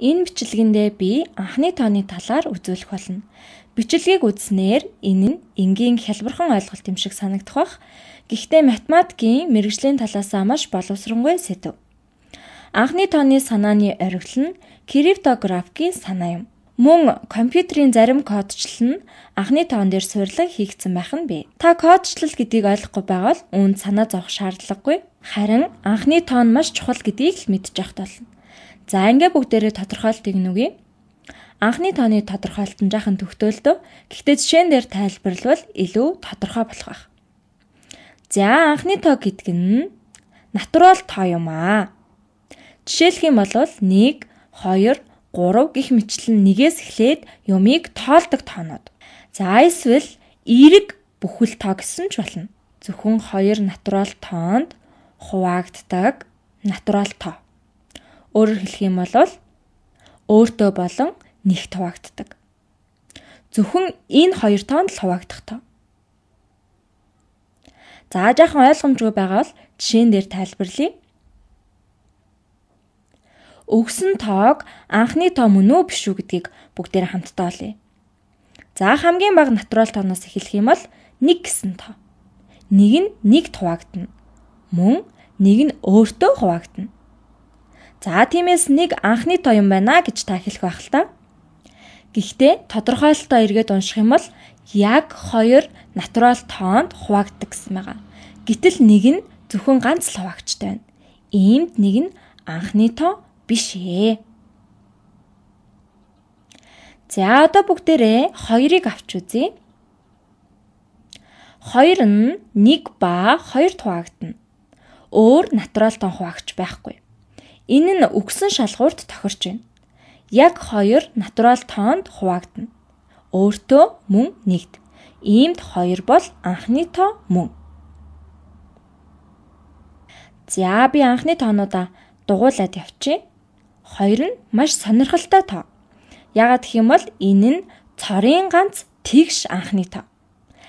Энэ бичлэгэндээ би анхны тооны талаар үзүүлэх болно. Бичлэгийг үзснээр энэ нь энгийн хялбархан ойлголт юм шиг санагдах бах. Гэхдээ математикийн мэргэжлийн талаасаа маш боловсронгүй сэдв. Анхны тооны санааны оргил нь криптографикийн санаа юм. Мөн компьютерийн зарим кодчлол нь анхны тоон дээр суйрлан хийгдсэн байх нь бий. Та кодчлол гэдгийг ойлгохгүй байвал үүнд санаа зовох шаардлагагүй. Харин анхны тоон маш чухал гэдгийг л мэдчих болно. За ингээ бүгдээрээ тодорхойлтыг нүгье. Анхны тооны тодорхойлт нь жаахан төгтөөлтөө. Гэхдээ жишээн дээр тайлбарлавал илүү тодорхой болох байх. За анхны тоо гэдэг нь натурал тоо юм аа. Жишээлх юм бол 1, 2, 3 гэх мэтлэн нэгээс эхлээд юмыг тоолдог тоонууд. За эсвэл эерэг бүхэл тоо гэсэн ч болно. Зөвхөн 2 натурал тоонд хуваагддаг натурал тоо. Өөрөөр хэлэх юм бол өөртөө болон нэгт хуваагддаг. Зөвхөн энэ 2 тоонд л хуваагдах тоо. За жаахан ойлгомжгүй байгаа бол жишээн дээр тайлбарлая. Өгсөн тоог анхны тоо мөн үү биш үү гэдгийг бүгдээрээ хамтдаа олъё. За хамгийн бага натурал тооноос эхэлэх юм бол 1 гэсэн тоо. Нэг нь нэгт хуваагдана. Мөн нэг нь өөртөө хуваагдана. За тиймээс нэг анхны тоо юм байна гэж та хэлэх байх л та. Гэхдээ тодорхойлолтоо эргээд унших юм бол яг 2 натурал тоонд хуваагддаг гэсэн байгаа. Гэтэл нэг нь зөвхөн ганц л хуваагдчтай байна. Иймд нэг нь анхны тоо биш ээ. За одоо бүгдээрээ 2-ыг авч үзье. 2 нь 1 ба 2 хуваагдана. Өөр натурал тоо хуваагдж байхгүй. Энэ нь өгсөн шалгуурт тохирч байна. Яг 2 натурал тоонд хуваагдана. Өөртөө мөн нэгт. Иймд 2 бол анхны тоо мөн. За би анхны тоонуудаа дугуулад явчих. 2 нь маш сонирхолтой тоо. Яагаад гэх юм бол энэ нь цорын ганц тэгш анхны тоо.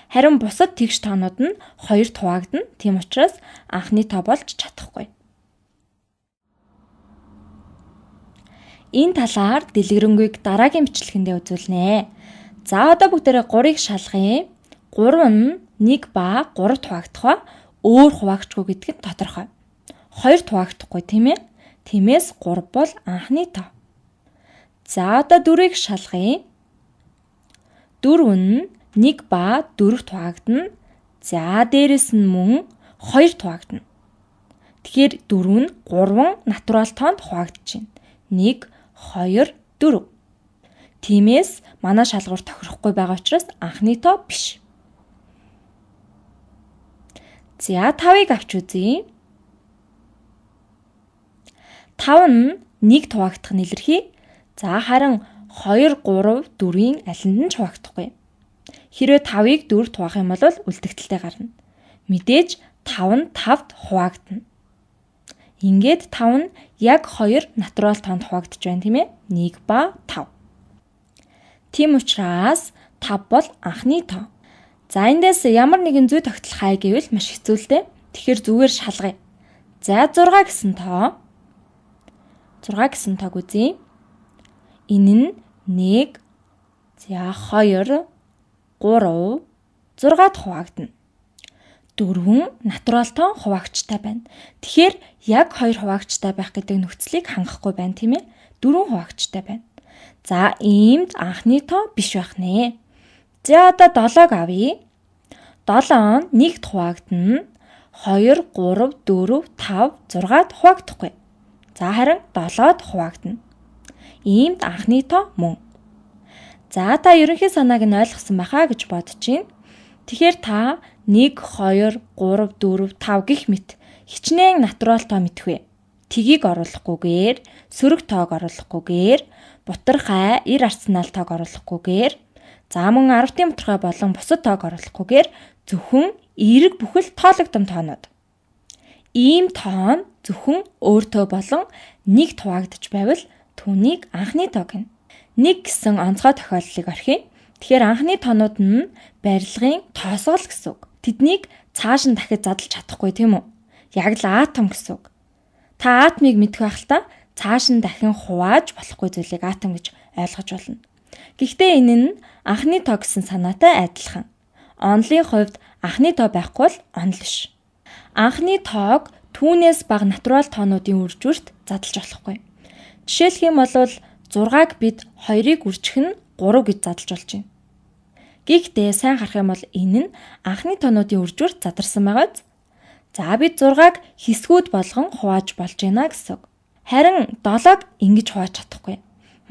Харин бусад тэгш тоонууд нь 2 хуваагдана. Тийм учраас анхны тоо болж чадахгүй. Энэ талаар дэлгэрэнгүй дараагийн бичлэгэндээ үзүүлнэ. За одоо бүгдээрээ 3-ыг шалгая. 3 нь 1 ба 3 хуваагдах ба өөр хуваагдахгүй гэдг нь тодорхой. 2 хуваагдахгүй тийм ээ. Тиймээс 3 бол анхны тоо. За одоо 4-ыг шалгая. 4 нь 1 ба 4 хуваагдана. За дээрэс нь мөн 2 хуваагдана. Тэгэхээр 4 нь 3 натурал тоонд хуваагдаж байна. 1, 2, 4. Тиймээс манай шалгуур тохирохгүй байгаа учраас анхны тоо биш. За 5-ыг авч үзье. 5 нь 1 хуваагдах нь илэрхий. За харин 2, 3, 4-ийн алинд нь ч хуваагдахгүй. Хэрвээ 5-ыг 4-т хуваах юм бол үлдэгдэлтэй гарна. Мэдээж 5 нь 5-т хуваагдана. Ингээд 5 нь яг 2 натурал тоонд хуваагдж байна тийм ээ. 1 ба 5. Тийм учраас 5 бол анхны тоо. За эндээс ямар нэгэн зүй тогтол хай гэвэл маш хэцүү л дээ. Тэгэхээр зүгээр шалгая. За 6 гэсэн тоо. 6 гэсэн тоог үзье. Энэ нь 1, за 2, 3, 6-д хуваагдана. 4 натурал тоон хуваагдчтай байна. Тэгэхээр яг 2 хуваагдчтай байх гэдэг нөхцөлийг хангахгүй байна тийм ээ. 4 хуваагдчтай байна. За иймд анхны тоо биш байх нэ. За одоо 7-г авъя. 7 нь 1-т хуваагдана. 2, 3, 4, 5, 6-д хуваагдахгүй. За харин 7-д хуваагдана. Иймд анхны тоо мөн. За та ерөнхий санааг нь ойлгосон байхаа гэж бодож байна. Тэгэхээр та 1, 2, 3, 4, 5 гэх мэт хичнээн натурал тоо мэдхвэ. Тгийг оруулахгүйгээр, сөрөг тоог оруулахгүйгээр, бутархай, эр арсенал тоог оруулахгүйгээр, за мөн 10-ын бутархай болон бусад тоог оруулахгүйгээр зөвхөн эерэг бүхэл тоологдсон тоонууд. Ийм тоон зөвхөн өөртөө болон нэгт хуваагдж байвал түүнийг анхны тоо гэнэ. 1 гэсэн онцгой тохиолдлыг орхив. Тэгэхээр анхны тоонууд нь барилгын тоосгол гэсэн үг. Тэднийг цааш нь дахиж задлж чадахгүй тийм үү? Яг л атом гэсэн үг. Та атомыг мэдэх байх л та. цааш нь дахин хувааж болохгүй зүйлийг атом гэж ойлгож болно. Гэхдээ энэ нь анхны тоо гэсэн санаатай адилхан. Онолын хувьд анхны тоо байхгүй бол онол биш. Анхны тоог түүнээс бага натурал тоонуудын үржүүрт задлж болохгүй. Жишээлх юм бол 6-г бид 2-ыг үржих нь 3 гэж задлж болж байна. Гэхдээ сайн харах юм бол энэ нь анхны тоонуудын үржүүрт задарсан байгааз. За бид 6-г хэсгүүд болгон хувааж болж байна гэсэн үг. Харин 7-г ингэж хувааж чадахгүй.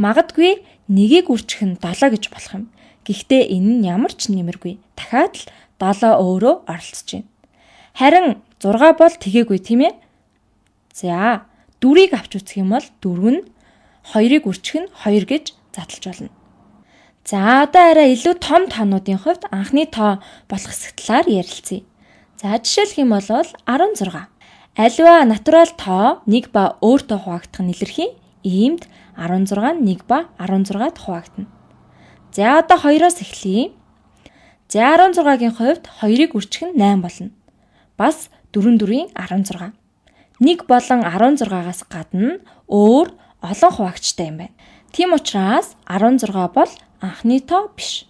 Магадгүй 1-ийг үржих нь 7 гэж болох юм. Гэхдээ энэ нь ямар ч нэмэргүй. Дахиад л 7 өөрөө оролцож байна. Харин 6 бол тэгээгүй тийм ээ. За 4-ийг авч үзэх юм бол 4 нь 2-ыг үржих нь 2 гэж задлж болно. За одоо арай илүү том тоонуудын хувьд анхны тоо болох хэсэг талаар ярилцъя. За жишээлх юм бол 16. Аливаа натурал тоо 1 ба өөртөө хуваагдах нь илэрхий. Иймд 16 нь 1 ба 16-д хуваагдана. За одоо 2-оос эхлэе. За 16-гийн хувьд 2-ыг үржих нь 8 болно. Бас 4-4-ийн 16. 1 болон 16-аас гадна өөр олон хуваагчтай юм байна. Тийм учраас 16 бол анхны тоо биш.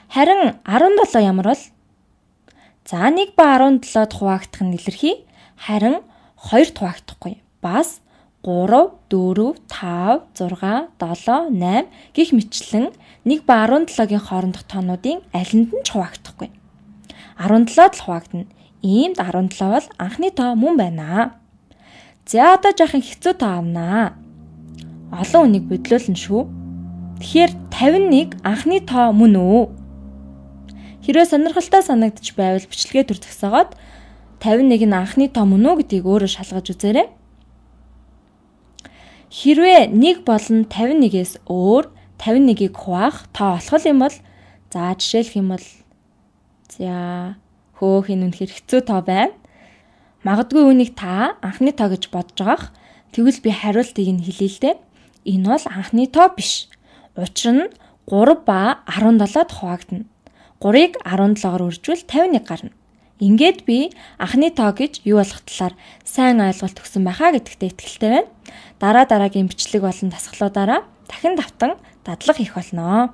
Харин 17 ямар бол? За 1 ба 17-д хуваагдах нь илэрхий. Харин 2-т хуваагдахгүй. Бас 3, 4, 5, 6, 7, 8 гэх мэтлэн 1 ба 17-гийн хоорондох тоонуудын алинд нь ч хуваагдахгүй. 17-д л хуваагдана. Иймд 17 бол анхны тоо мөн байна. За одоо жоохон хэцүү тоо авнаа. Олон үнийг бодлуулна шүү. Тэгэхээр 51 анхны тоо мөн үү? Хэрвээ сонирхолтой санагдчих байвал бичлэгээ төр зогсоогоод 51 нь анхны тоо мөн үү гэдгийг өөрөөр шалгаж үзээрэй. Хэрвээ 1 болон 51-ээс өөр 51-ийг хуваах тоо олох юм бол за жишээлх юм бол хөөх энэ үнэхээр хэцүү тоо байна. Магадгүй үүнийг та анхны тоо гэж бодож байгаах. Тэгвэл би хариултыг нь хэлье л дээ. Энэ бол анхны тоо биш. Учир нь 3 ба 17-д хуваагдана. 3-ыг 17-оор үржвэл 51 гарна. Ингээд би анхны тоо гэж юу болох талаар сайн ойлголт өгсөн байхаа гэдэгтээ итгэлтэй байна. Дараагийн бичлэг болон дасгалуудаараа дахин давтан дадлага хийх болно.